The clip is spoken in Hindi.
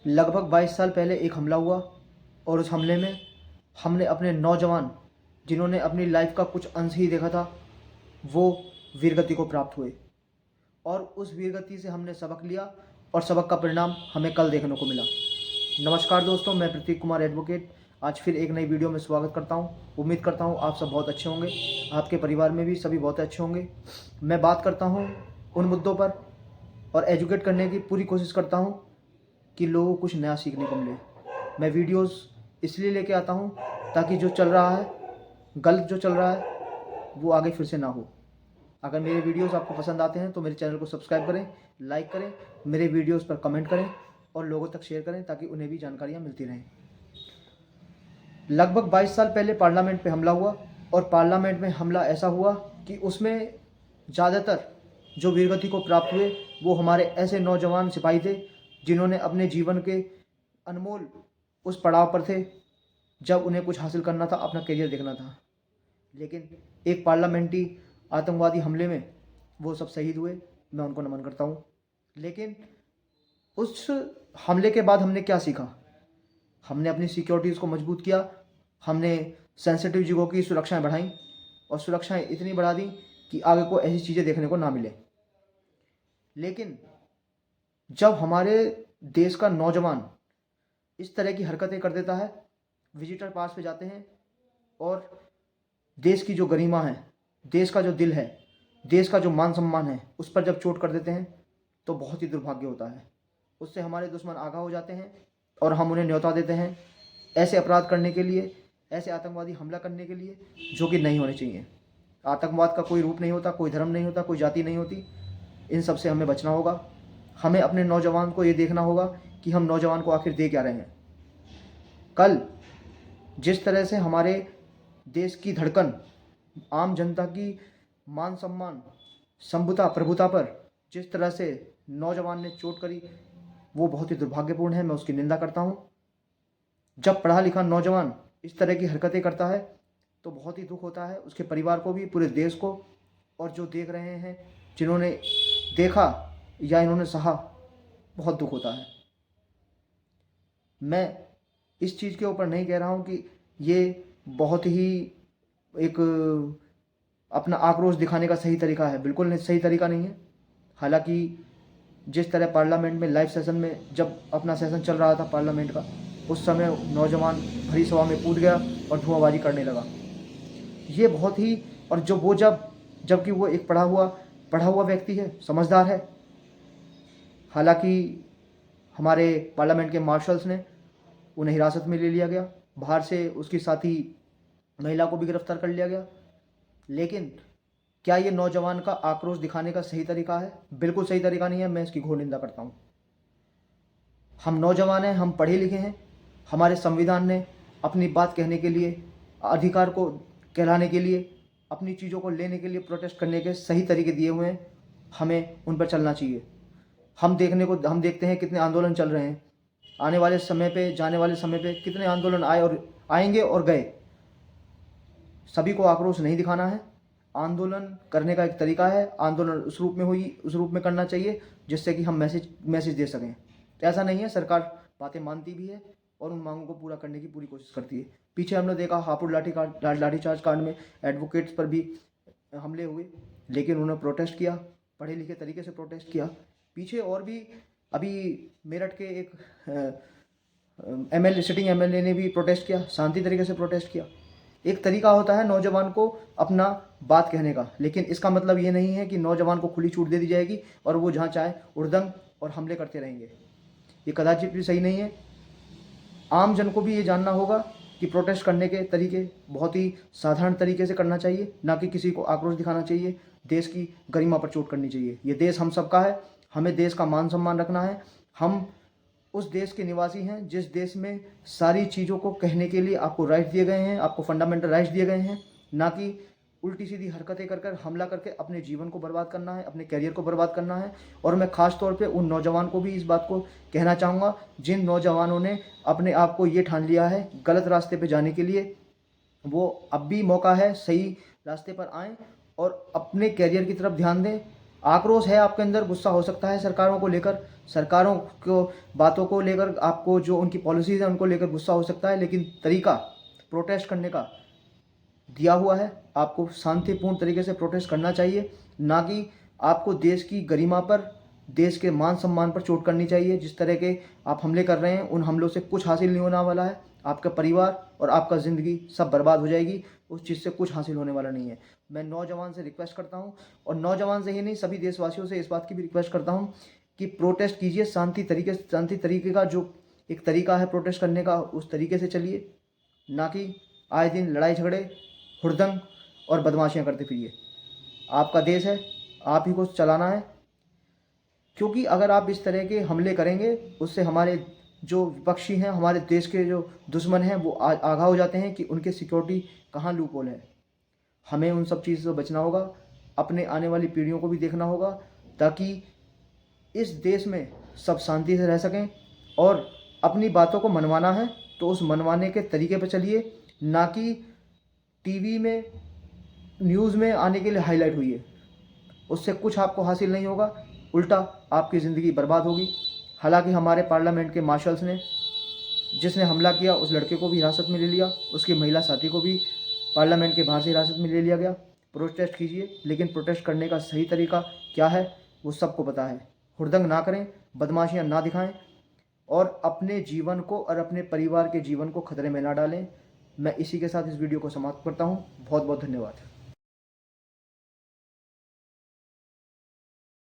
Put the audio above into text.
लगभग 22 साल पहले एक हमला हुआ और उस हमले में हमने अपने नौजवान, जिन्होंने अपनी लाइफ का कुछ अंश ही देखा था, वो वीरगति को प्राप्त हुए। और उस वीरगति से हमने सबक लिया और सबक का परिणाम हमें कल देखने को मिला। नमस्कार दोस्तों, मैं प्रतीक कुमार एडवोकेट आज फिर एक नई वीडियो में स्वागत करता हूं। उम्मीद करता हूं आप सब बहुत अच्छे होंगे, आपके परिवार में भी सभी बहुत अच्छे होंगे। मैं बात करता हूं उन मुद्दों पर और एजुकेट करने की पूरी कोशिश करता हूं कि लोगों को कुछ नया सीखने को मिले। मैं वीडियोस इसलिए लेके आता हूं ताकि जो चल रहा है, गलत जो चल रहा है, वो आगे फिर से ना हो। अगर मेरे वीडियोस आपको पसंद आते हैं तो मेरे चैनल को सब्सक्राइब करें, लाइक करें, मेरे वीडियोस पर कमेंट करें और लोगों तक शेयर करें ताकि उन्हें भी जानकारियाँ मिलती रहें। लगभग 22 साल पहले पार्लियामेंट पे हमला हुआ और पार्लियामेंट में हमला ऐसा हुआ कि उसमें ज़्यादातर जो वीरगति को प्राप्त हुए वो हमारे ऐसे नौजवान सिपाही थे जिन्होंने अपने जीवन के अनमोल उस पड़ाव पर थे जब उन्हें कुछ हासिल करना था, अपना करियर देखना था। लेकिन एक पार्लियामेंट्री आतंकवादी हमले में वो सब शहीद हुए। मैं उनको नमन करता हूँ। लेकिन उस हमले के बाद हमने क्या सीखा? हमने अपनी सिक्योरिटीज़ को मजबूत किया, हमने सेंसिटिव जगहों की सुरक्षाएं बढ़ाई और सुरक्षाएं इतनी बढ़ा दी कि आगे को ऐसी चीज़ें देखने को ना मिले। लेकिन जब हमारे देश का नौजवान इस तरह की हरकतें कर देता है, विजिटर पास पे जाते हैं और देश की जो गरिमा है, देश का जो दिल है, देश का जो मान सम्मान है, उस पर जब चोट कर देते हैं तो बहुत ही दुर्भाग्य होता है। उससे हमारे दुश्मन आगाह हो जाते हैं और हम उन्हें न्योता देते हैं ऐसे अपराध करने के लिए, ऐसे आतंकवादी हमला करने के लिए जो कि नहीं होने चाहिए। आतंकवाद का कोई रूप नहीं होता, कोई धर्म नहीं होता, कोई जाति नहीं होती। इन सब से हमें बचना होगा। हमें अपने नौजवान को ये देखना होगा कि हम नौजवान को आखिर दे क्या रहे हैं। कल जिस तरह से हमारे देश की धड़कन, आम जनता की मान सम्मान, संभुता, प्रभुता पर जिस तरह से नौजवान ने चोट करी, वो बहुत ही दुर्भाग्यपूर्ण है। मैं उसकी निंदा करता हूँ। जब पढ़ा लिखा नौजवान इस तरह की हरकतें करता है तो बहुत ही दुख होता है, उसके परिवार को भी, पूरे देश को, और जो देख रहे हैं, जिन्होंने देखा या इन्होंने सहा, बहुत दुख होता है। मैं इस चीज़ के ऊपर नहीं कह रहा हूँ कि ये बहुत ही एक अपना आक्रोश दिखाने का सही तरीका है। बिल्कुल नहीं, सही तरीका नहीं है। हालांकि जिस तरह पार्लियामेंट में लाइव सेशन में जब अपना सेशन चल रहा था पार्लियामेंट का, उस समय नौजवान भरी सभा में कूद गया और धुआंबाजी करने लगा। ये बहुत ही, और जो वो जबकि वो एक पढ़ा हुआ व्यक्ति है, समझदार है। हालांकि हमारे पार्लियामेंट के मार्शल्स ने उन्हें हिरासत में ले लिया गया, बाहर से उसकी साथी महिला को भी गिरफ्तार कर लिया गया। लेकिन क्या ये नौजवान का आक्रोश दिखाने का सही तरीका है? बिल्कुल सही तरीका नहीं है। मैं इसकी घोर निंदा करता हूँ। हम नौजवान हैं, हम पढ़े लिखे हैं। हमारे संविधान ने अपनी बात कहने के लिए, अधिकार को कहलाने के लिए, अपनी चीज़ों को लेने के लिए, प्रोटेस्ट करने के सही तरीके दिए हुए हैं। हमें उन पर चलना चाहिए। हम देखते हैं कितने आंदोलन चल रहे हैं। आने वाले समय पे, जाने वाले समय पे कितने आंदोलन आए और आएंगे और गए। सभी को आक्रोश नहीं दिखाना है। आंदोलन करने का एक तरीका है। आंदोलन उस रूप में करना चाहिए जिससे कि हम मैसेज दे सकें। तो ऐसा नहीं है, सरकार बातें मानती भी है और उन मांगों को पूरा करने की पूरी कोशिश करती है। पीछे हमने देखा हापुड़ लाठीचार्ज कांड में एडवोकेट्स पर भी हमले हुए, लेकिन उन्होंने प्रोटेस्ट किया, पढ़े लिखे तरीके से प्रोटेस्ट किया। पीछे और भी अभी मेरठ के एक सिटिंग एमएलए ने भी प्रोटेस्ट किया, शांति तरीके से प्रोटेस्ट किया। एक तरीका होता है नौजवान को अपना बात कहने का, लेकिन इसका मतलब ये नहीं है कि नौजवान को खुली छूट दे दी जाएगी और वो जहाँ चाहे उड़दंग और हमले करते रहेंगे। ये कदाचित भी सही नहीं है। आम जन को भी ये जानना होगा कि प्रोटेस्ट करने के तरीके बहुत ही साधारण तरीके से करना चाहिए, ना कि किसी को आक्रोश दिखाना चाहिए, देश की गरिमा पर चोट करनी चाहिए। ये देश हम सबका है, हमें देश का मान सम्मान रखना है। हम उस देश के निवासी हैं जिस देश में सारी चीज़ों को कहने के लिए आपको राइट दिए गए हैं, आपको फंडामेंटल राइट्स दिए गए हैं, ना कि उल्टी सीधी हरकतें कर हमला करके अपने जीवन को बर्बाद करना है, अपने करियर को बर्बाद करना है। और मैं ख़ास तौर पे उन नौजवान को भी इस बात को कहना चाहूँगा जिन नौजवानों ने अपने आप को ये ठान लिया है गलत रास्ते पे जाने के लिए। वो अब भी मौका है, सही रास्ते पर आएँ और अपने करियर की तरफ ध्यान दें। आक्रोश है आपके अंदर, गुस्सा हो सकता है सरकारों को लेकर, सरकारों को बातों को लेकर, आपको जो उनकी पॉलिसीज़ हैं उनको लेकर गुस्सा हो सकता है, लेकिन तरीका प्रोटेस्ट करने का दिया हुआ है। आपको शांतिपूर्ण तरीके से प्रोटेस्ट करना चाहिए, ना कि आपको देश की गरिमा पर, देश के मान सम्मान पर चोट करनी चाहिए। जिस तरह के आप हमले कर रहे हैं, उन हमलों से कुछ हासिल नहीं होने वाला है। आपका परिवार और आपका ज़िंदगी सब बर्बाद हो जाएगी, उस चीज़ से कुछ हासिल होने वाला नहीं है। मैं नौजवान से रिक्वेस्ट करता हूँ, और नौजवान से ही नहीं, सभी देशवासियों से इस बात की भी रिक्वेस्ट करता हूँ कि प्रोटेस्ट कीजिए शांति तरीके का जो एक तरीका है प्रोटेस्ट करने का, उस तरीके से चलिए, ना कि आए दिन लड़ाई झगड़े, हुड़दंग और बदमाशियाँ करते फिरिए। आपका देश है, आप ही को चलाना है, क्योंकि अगर आप इस तरह के हमले करेंगे, उससे हमारे जो विपक्षी हैं, हमारे देश के जो दुश्मन हैं, वो आगाह हो जाते हैं कि उनके सिक्योरिटी कहाँ लूपहोल है। हमें उन सब चीज़ से बचना होगा, अपने आने वाली पीढ़ियों को भी देखना होगा, ताकि इस देश में सब शांति से रह सकें। और अपनी बातों को मनवाना है तो उस मनवाने के तरीके पर चलिए, ना कि टीवी में, न्यूज़ में आने के लिए हाईलाइट हुई है। उससे कुछ आपको हासिल नहीं होगा, उल्टा आपकी ज़िंदगी बर्बाद होगी। हालांकि हमारे पार्लियामेंट के मार्शल्स ने, जिसने हमला किया उस लड़के को भी हिरासत में ले लिया, उसकी महिला साथी को भी पार्लियामेंट के बाहर से हिरासत में ले लिया गया। प्रोटेस्ट कीजिए, लेकिन प्रोटेस्ट करने का सही तरीका क्या है वो सबको पता है। हुड़दंग ना करें, बदमाशियाँ ना दिखाएं, और अपने जीवन को और अपने परिवार के जीवन को खतरे में ना डालें। मैं इसी के साथ इस वीडियो को समाप्त करता हूँ। बहुत बहुत धन्यवाद।